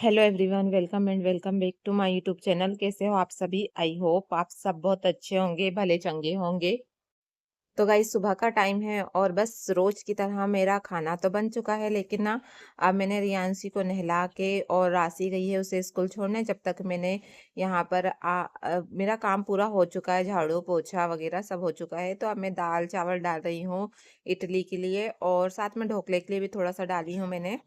Hello everyone, welcome and welcome back to my YouTube channel. कैसे हो आप सभी? आई होप आप सब बहुत अच्छे होंगे, भले चंगे होंगे। तो गाइस, सुबह का टाइम है और बस रोज की तरह मेरा खाना तो बन चुका है, लेकिन ना अब मैंने रियांशी को नहला के और राशि गई है उसे स्कूल छोड़ने। जब तक मैंने यहाँ पर मेरा काम पूरा हो चुका है, झाड़ू पोछा वगैरह सब हो चुका है। तो अब मैं दाल चावल डाल रही हूँ इडली के लिए, और साथ में ढोकले के लिए भी थोड़ा सा डाली हूँ मैंने।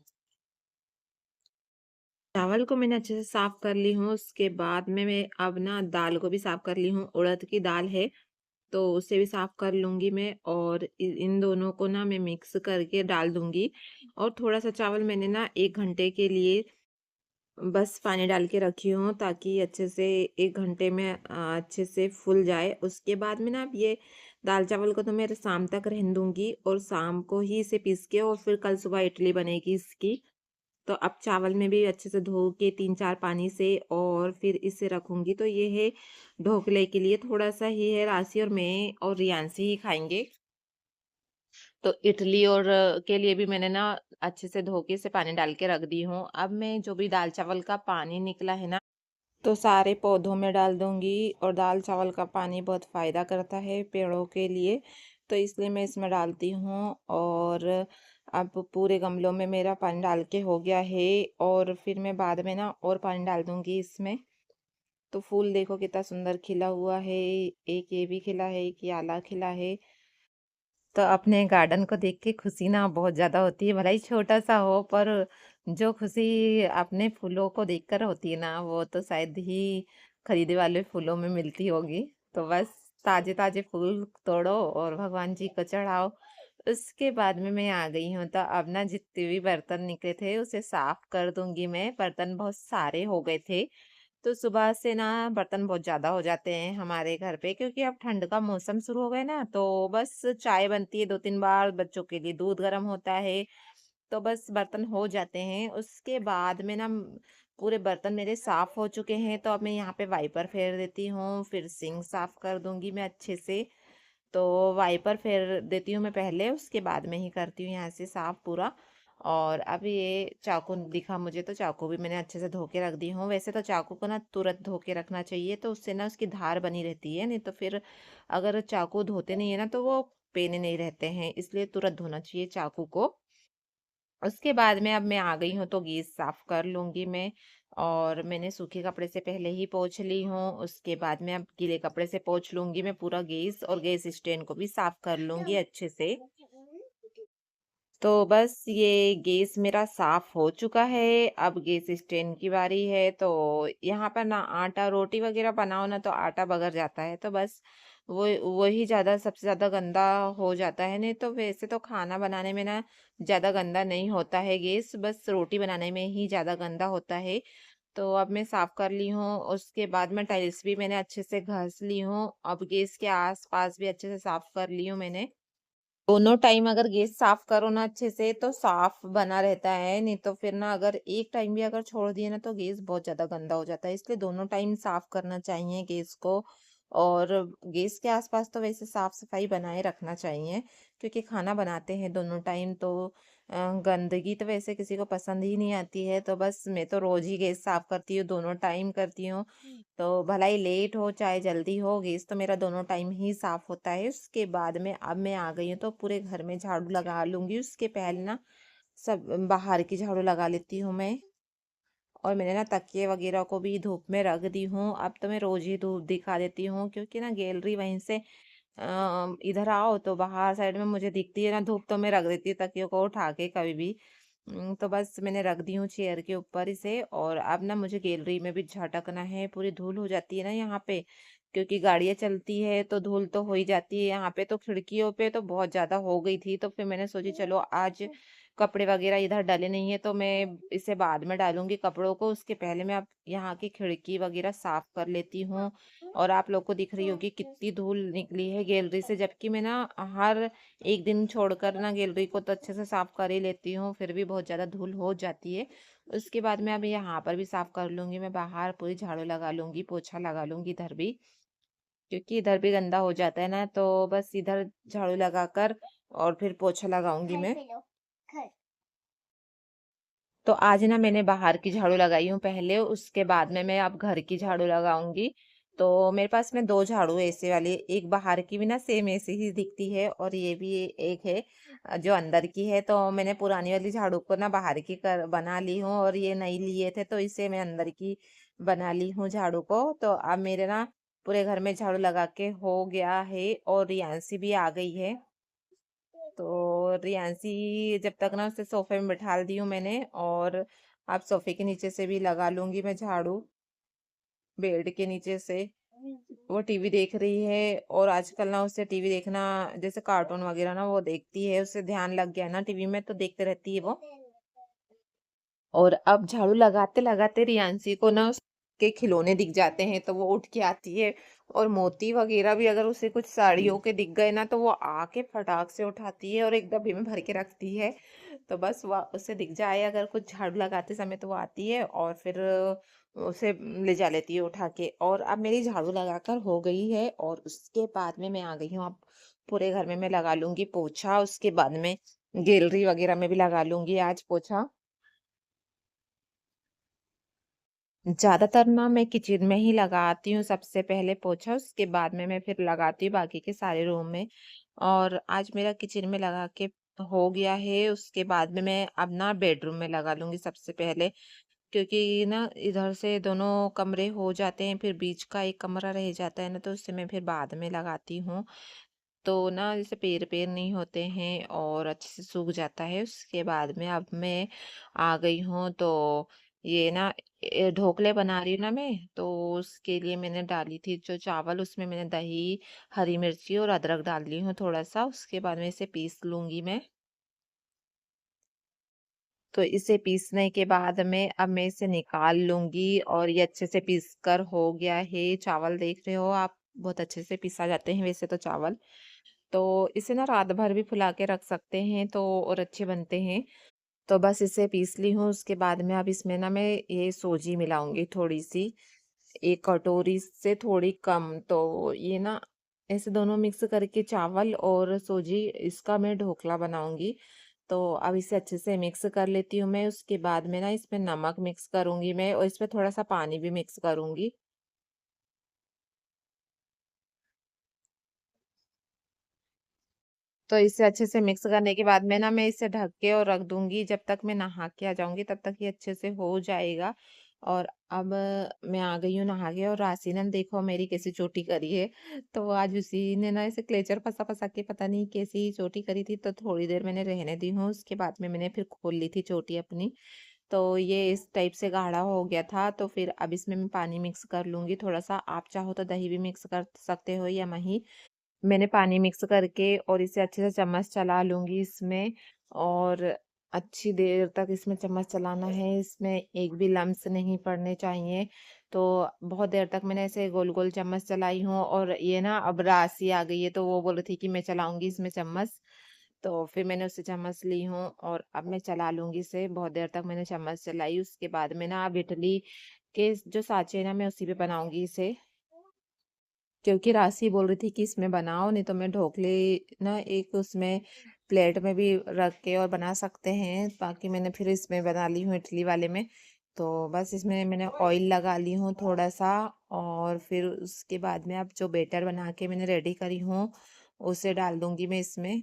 चावल को मैंने अच्छे से साफ कर ली हूँ। उसके बाद में मैं अब ना दाल को भी साफ कर ली हूँ। उड़द की दाल है तो उसे भी साफ कर लूंगी मैं, और इन दोनों को ना मैं मिक्स करके डाल दूंगी। और थोड़ा सा चावल मैंने ना 1 घंटे के लिए बस पानी डाल के रखी हूँ, ताकि अच्छे से 1 घंटे में अच्छे से फूल जाए। उसके बाद में ना अब ये दाल चावल को तो मैं शाम तक रहने दूंगी, और शाम को ही इसे पीस के और फिर कल सुबह इडली बनेगी इसकी। तो अब चावल में भी अच्छे से धो के 3-4 पानी से और फिर इसे रखूंगी। तो ये है ढोकले के लिए, थोड़ा सा ही है, राशि और मैं और रियांशी ही खाएंगे। तो इडली और के लिए भी मैंने ना अच्छे से धो के इसे पानी डाल के रख दी हूँ। अब मैं जो भी दाल चावल का पानी निकला है ना, तो सारे पौधों में डाल दूंगी। और दाल चावल का पानी बहुत फायदा करता है पेड़ों के लिए, तो इसलिए मैं इसमें डालती हूँ। और अब पूरे गमलों में मेरा पानी डाल के हो गया है, और फिर मैं बाद में ना और पानी डाल दूंगी इसमें। तो फूल देखो कितना सुंदर खिला हुआ है। एक ये भी खिला है, एक ये आला खिला है। तो अपने गार्डन को देख के खुशी ना बहुत ज्यादा होती है, भला ही छोटा सा हो, पर जो खुशी अपने फूलों को देखकर होती है ना, वो तो शायद ही खरीदे वाले फूलों में मिलती होगी। तो बस ताजे ताजे फूल तोड़ो और भगवान जी को चढ़ाओ। उसके बाद में मैं आ गई हूँ। तो अब ना जितने भी बर्तन निकले थे उसे साफ कर दूंगी मैं। बर्तन बहुत सारे हो गए थे, तो सुबह से ना बर्तन बहुत ज्यादा हो जाते हैं हमारे घर पे, क्योंकि अब ठंड का मौसम शुरू हो गया ना। तो बस चाय बनती है 2-3 बार, बच्चों के लिए दूध गर्म होता है, तो बस बर्तन हो जाते हैं। उसके बाद में ना पूरे बर्तन मेरे साफ हो चुके हैं। तो अब मैं यहाँ पे वाइपर फेर देती हूँ, फिर सिंक साफ कर दूंगी मैं अच्छे से। तो वाइपर फेर देती हूँ मैं पहले, उसके बाद में ही करती हूँ यहाँ से साफ पूरा। और अब ये चाकू दिखा मुझे, तो चाकू भी मैंने अच्छे से धो के रख दी हूँ। वैसे तो चाकू को ना तुरंत धो के रखना चाहिए, तो उससे ना उसकी धार बनी रहती है, नहीं तो फिर अगर चाकू धोते नहीं है ना तो वो पेने नहीं रहते हैं, इसलिए तुरंत धोना चाहिए चाकू को। उसके बाद में अब मैं आ गई हूँ तो गैस साफ कर लूंगी मैं। और मैंने सूखे कपड़े से पहले ही पोंछ ली हूँ। उसके बाद में अब गीले कपड़े से पोंछ लूंगी मैं पूरा गैस, और गैस स्टैंड को भी साफ कर लूंगी अच्छे से। तो बस ये गैस मेरा साफ हो चुका है। अब गैस स्टैंड की बारी है। तो यहाँ पर ना आटा रोटी वगैरह बनाओ ना तो आटा बगर जाता है, तो बस वो वही ज्यादा सबसे ज्यादा गंदा हो जाता है। नहीं तो वैसे तो खाना बनाने में ना ज्यादा गंदा नहीं होता है गैस, बस रोटी बनाने में ही ज्यादा गंदा होता है। तो अब मैं साफ कर ली हूँ। उसके बाद में टाइल्स भी मैंने अच्छे से घस ली हूँ। अब गैस के आस पास भी अच्छे से साफ कर ली हूँ मैंने। दोनों टाइम अगर गैस साफ करो ना अच्छे से तो साफ बना रहता है, नहीं तो फिर ना अगर एक टाइम भी अगर छोड़ दिए ना तो गैस बहुत ज्यादा गंदा हो जाता है। इसलिए दोनों टाइम साफ करना चाहिए गैस को। और गैस के आसपास तो वैसे साफ सफाई बनाए रखना चाहिए, क्योंकि खाना बनाते हैं दोनों टाइम। तो गंदगी तो वैसे किसी को पसंद ही नहीं आती है। तो बस मैं तो रोज ही गैस साफ करती हूँ, दोनों टाइम करती हूँ। तो भला ही लेट हो चाहे जल्दी हो, गैस तो मेरा दोनों टाइम ही साफ होता है। उसके बाद में अब मैं आ गई हूँ तो पूरे घर में झाड़ू लगा लूंगी। उसके पहले ना सब बाहर की झाड़ू लगा लेती हूँ मैं। और मैंने ना तकिए वगैरह को भी धूप में रख दी हूँ। अब तो मैं रोज ही धूप दिखा देती हूँ, क्योंकि ना गैलरी वहीं से इधर आओ तो बाहर साइड में मुझे दिखती है ना धूप, तो मैं रख देती हूँ तकियों को उठा के कभी भी। तो बस मैंने रख दी हूँ चेयर के ऊपर इसे। और अब ना मुझे गैलरी में भी झटकना है, पूरी धूल हो जाती है ना यहाँ पे, क्योंकि गाड़ियाँ चलती है तो धूल तो हो ही जाती है यहाँ पे। तो खिड़कियों पे तो बहुत ज्यादा हो गई थी, तो फिर मैंने सोची चलो आज कपड़े वगैरह इधर डले नहीं है तो मैं इसे बाद में डालूंगी कपड़ों को। उसके पहले मैं अब यहाँ की खिड़की वगैरह साफ कर लेती हूँ। और आप लोग को दिख रही होगी कितनी धूल निकली है गैलरी से, जबकि मैं ना हर एक दिन छोड़कर ना गैलरी को तो अच्छे से साफ कर ही लेती हूँ, फिर भी बहुत ज्यादा धूल हो जाती है। उसके बाद में अब यहाँ पर भी साफ कर लूंगी मैं, बाहर पूरी झाड़ू लगा लूंगी, पोछा लगा लूंगी इधर भी, क्योंकि इधर भी गंदा हो जाता है ना। तो बस इधर झाड़ू लगाकर और फिर पोछा लगाऊंगी मैं। तो आज ना मैंने बाहर की झाड़ू लगाई हूँ पहले, उसके बाद में मैं अब घर की झाड़ू लगाऊंगी। तो मेरे पास में दो झाड़ू है ऐसे वाली, एक बाहर की भी ना सेम ऐसे ही दिखती है, और ये भी एक है जो अंदर की है। तो मैंने पुरानी वाली झाड़ू को ना बाहर की कर बना ली हूँ, और ये नई लिए थे तो इसे मैं अंदर की बना ली हूँ झाड़ू को। तो अब मेरे ना पूरे घर में झाड़ू लगा के हो गया है, और रियांसी भी आ गई है। तो रियांसी जब तक ना उसे सोफे में बिठा दी हूँ मैंने, और अब सोफे के नीचे से भी लगा लूंगी मैं झाड़ू, बेड के नीचे से। वो टीवी देख रही है, और आजकल ना उसे टीवी देखना, जैसे कार्टून वगैरह ना वो देखती है, उसे ध्यान लग गया ना टीवी में, तो देखते रहती है वो। और अब झाड़ू लगाते लगाते रियांसी को ना उसके खिलौने दिख जाते हैं, तो वो उठ के आती है। और मोती वगैरह भी अगर उसे कुछ साड़ियों के दिख गए ना, तो वो आके फटाक से उठाती है और एक डब्बे में भर के रखती है। तो बस वह उसे दिख जाए अगर कुछ झाड़ू लगाते समय, तो वो आती है और फिर उसे ले जा लेती है उठा के। और अब मेरी झाड़ू लगाकर हो गई है, और उसके बाद में मैं आ गई हूँ अब पूरे घर में मैं लगा लूंगी पोछा। उसके बाद में गैलरी वगैरह में भी लगा लूंगी आज पोछा। ज्यादातर ना मैं किचन में ही लगाती हूँ सबसे पहले पोछा, उसके बाद में मैं फिर लगाती हूँ बाकी के सारे रूम में। और आज मेरा किचन में लगा के हो गया है, उसके बाद में मैं अब ना बेडरूम में लगा लूंगी सबसे पहले। क्योंकि ना इधर से दोनों कमरे हो जाते हैं, फिर बीच का एक कमरा रह जाता है ना, तो उससे मैं फिर बाद में लगाती हूँ। तो ना जैसे पैर पैर नहीं होते हैं और अच्छे से सूख जाता है। उसके बाद में अब मैं आ गई हूँ, तो ये ना ढोकले बना रही हूँ ना मैं। तो उसके लिए मैंने डाली थी जो चावल, उसमें मैंने दही, हरी मिर्ची और अदरक डाल ली हूँ थोड़ा सा। उसके बाद में इसे पीस लूंगी मैं। तो इसे पीसने के बाद में अब मैं इसे निकाल लूंगी, और ये अच्छे से पीस कर हो गया है। चावल देख रहे हो आप, बहुत अच्छे से पीसा जाते हैं वैसे तो चावल। तो इसे ना रात भर भी फुला के रख सकते हैं तो और अच्छे बनते हैं। तो बस इसे पीस ली हूँ। उसके बाद में अब इसमें ना मैं ये सोजी मिलाऊंगी थोड़ी सी, एक कटोरी से थोड़ी कम। तो ये ना ऐसे दोनों मिक्स करके चावल और सोजी, इसका मैं ढोकला बनाऊंगी। तो अब इसे अच्छे से मिक्स कर लेती हूँ मैं। उसके बाद में ना इसमें नमक मिक्स करूंगी मैं, और इसमें थोड़ा सा पानी भी मिक्स करूंगी। तो इसे अच्छे से मिक्स करने के बाद में ना मैं इसे ढक के और रख दूंगी, जब तक मैं नहा के आ जाऊंगी तब तक ये अच्छे से हो जाएगा। और अब मैं आ गई हूँ नहा के, और राशि ने देखो मेरी कैसी चोटी करी है। तो आज उसी ने ना इसे क्लेचर फंसा फंसा के पता नहीं कैसी चोटी करी थी, तो थोड़ी देर मैंने रहने दी हूँ। उसके बाद में मैंने फिर खोल ली थी चोटी अपनी। तो ये इस टाइप से गाढ़ा हो गया था। तो फिर अब इसमें मैं पानी मिक्स कर लूंगी थोड़ा सा, आप चाहो तो दही भी मिक्स कर सकते हो या मही। मैंने पानी मिक्स करके और इसे अच्छे से चम्मच चला लूंगी इसमें। और अच्छी देर तक इसमें चम्मच चलाना है, इसमें एक भी लम्स नहीं पड़ने चाहिए। तो बहुत देर तक मैंने ऐसे गोल गोल चम्मच चलाई हूँ, और ये ना अब राशि आ गई है, तो वो बोल रही थी कि मैं चलाऊंगी इसमें चम्मच। तो फिर मैंने उससे चम्मच ली हूँ, और अब मैं चला लूंगी इसे। बहुत देर तक मैंने चम्मच चलाई। उसके बाद में ना अब इडली के जो साँचे है ना, मैं उसी पे बनाऊंगी इसे। क्योंकि राशि बोल रही थी कि इसमें बनाओ, नहीं तो मैं ढोकले ना एक उसमें प्लेट में भी रख के और बना सकते हैं। बाकी मैंने फिर इसमें बना ली हूँ इडली वाले में। तो बस इसमें मैंने ऑयल लगा ली हूँ थोड़ा सा, और फिर उसके बाद में अब जो बेटर बना के मैंने रेडी करी हूँ उसे डाल दूंगी मैं इसमें।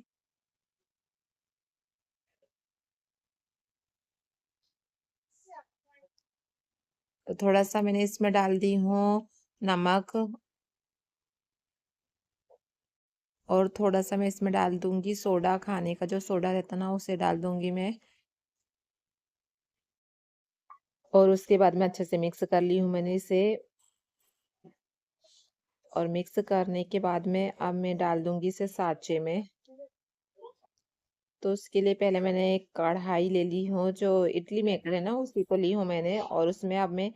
तो थोड़ा सा मैंने इसमें डाल दी हूँ नमक, और थोड़ा सा मैं इसमें डाल दूंगी सोडा, खाने का जो सोडा रहता ना उसे डाल दूंगी मैं। और उसके बाद में अच्छे से मिक्स कर ली हूँ मैंने इसे। और मिक्स करने के बाद में अब मैं डाल दूंगी इसे साँचे में। तो उसके लिए पहले मैंने एक कढ़ाई ले ली हूँ, जो इडली मेकर है ना उसी को ली हूँ मैंने, और उसमें अब मैं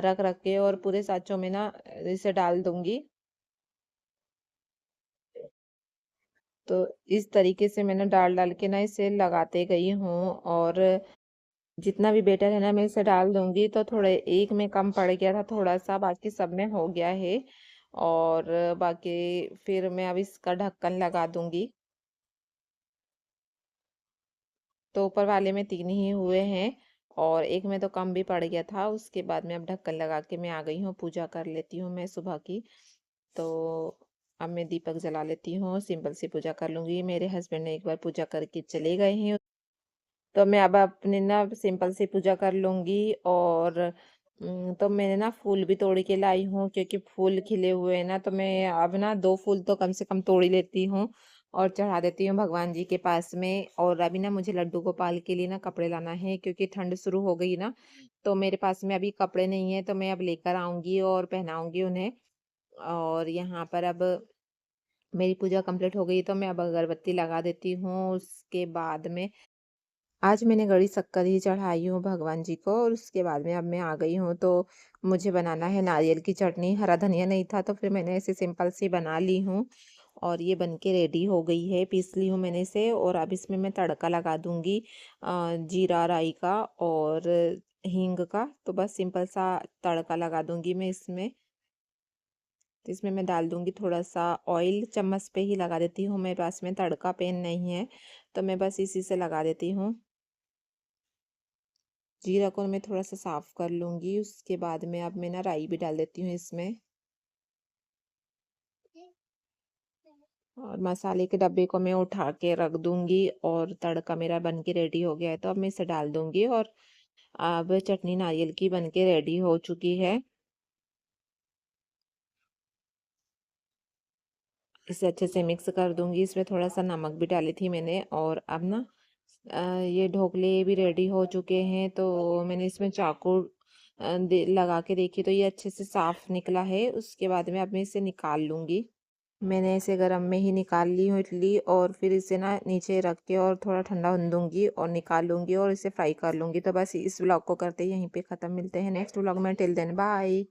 रख रख के और पूरे साँचों में ना इसे डाल दूंगी। तो इस तरीके से मैंने डाल डाल के ना इसे लगाते गई हूँ। और जितना भी बेटर है ना मैं इसे डाल दूंगी। तो थोड़े एक में कम पड़ गया था थोड़ा सा, बाकी सब में हो गया है। और बाकी फिर मैं अब इसका ढक्कन लगा दूंगी। तो ऊपर वाले में तीन ही हुए हैं, और एक में तो कम भी पड़ गया था। उसके बाद में अब ढक्कन लगा के मैं आ गई हूँ, पूजा कर लेती हूँ मैं सुबह की। तो अब मैं दीपक जला लेती हूँ, सिंपल सी पूजा कर लूँगी। मेरे हस्बैंड ने एक बार पूजा करके चले गए हैं, तो मैं अब अपनी ना सिंपल सी पूजा कर लूँगी। और तो मैंने ना फूल भी तोड़ के लाई हूँ, क्योंकि फूल खिले हुए हैं ना, तो मैं अब ना 2 फूल तो कम से कम तोड़ ही लेती हूँ और चढ़ा देती हूँ भगवान जी के पास में। और अभी ना मुझे लड्डू गोपाल के लिए ना कपड़े लाना है, क्योंकि ठंड शुरू हो गई ना, तो मेरे पास में अभी कपड़े नहीं है, तो मैं अब लेकर आऊँगी और पहनाऊँगी उन्हें। और यहाँ पर अब मेरी पूजा कंप्लीट हो गई, तो मैं अब अगरबत्ती लगा देती हूँ। उसके बाद में आज मैंने गड़ी शक्कर ही चढ़ाई हूँ भगवान जी को, और उसके बाद में अब मैं आ गई हूँ, तो मुझे बनाना है नारियल की चटनी। हरा धनिया नहीं था, तो फिर मैंने ऐसे सिंपल सी बना ली हूँ और ये बन के रेडी हो गई है। पीस ली हूँ मैंने इसे, और अब इसमें मैं तड़का लगा दूंगी जीरा राई का और हींग का। तो बस सिंपल सा तड़का लगा दूंगी मैं इसमें। तो इसमें मैं डाल दूंगी थोड़ा सा ऑयल, चम्मच पे ही लगा देती हूँ, मेरे पास में तड़का पेन नहीं है, तो मैं बस इसी से लगा देती हूँ। जीरा को मैं थोड़ा सा साफ कर लूंगी। उसके बाद में अब मैं ना राई भी डाल देती हूँ इसमें, और मसाले के डब्बे को मैं उठा के रख दूंगी। और तड़का मेरा बन के रेडी हो गया है, तो अब मैं इसे डाल दूंगी। और अब चटनी नारियल की बन के रेडी हो चुकी है। इसे अच्छे से मिक्स कर दूंगी। इसमें थोड़ा सा नमक भी डाली थी मैंने। और अब ना ये ढोकले भी रेडी हो चुके हैं, तो मैंने इसमें चाकू लगा के देखी, तो ये अच्छे से साफ निकला है। उसके बाद में अब मैं इसे निकाल लूंगी। मैंने इसे गरम में ही निकाल ली हूँ इडली, और फिर इसे ना नीचे रख के और थोड़ा ठंडा होने दूंगी और निकाल लूंगी और इसे फ्राई कर लूंगी। तो बस इस व्लॉग को करते ही यहीं पे ख़त्म। मिलते हैं नेक्स्ट व्लॉग में। Till then bye.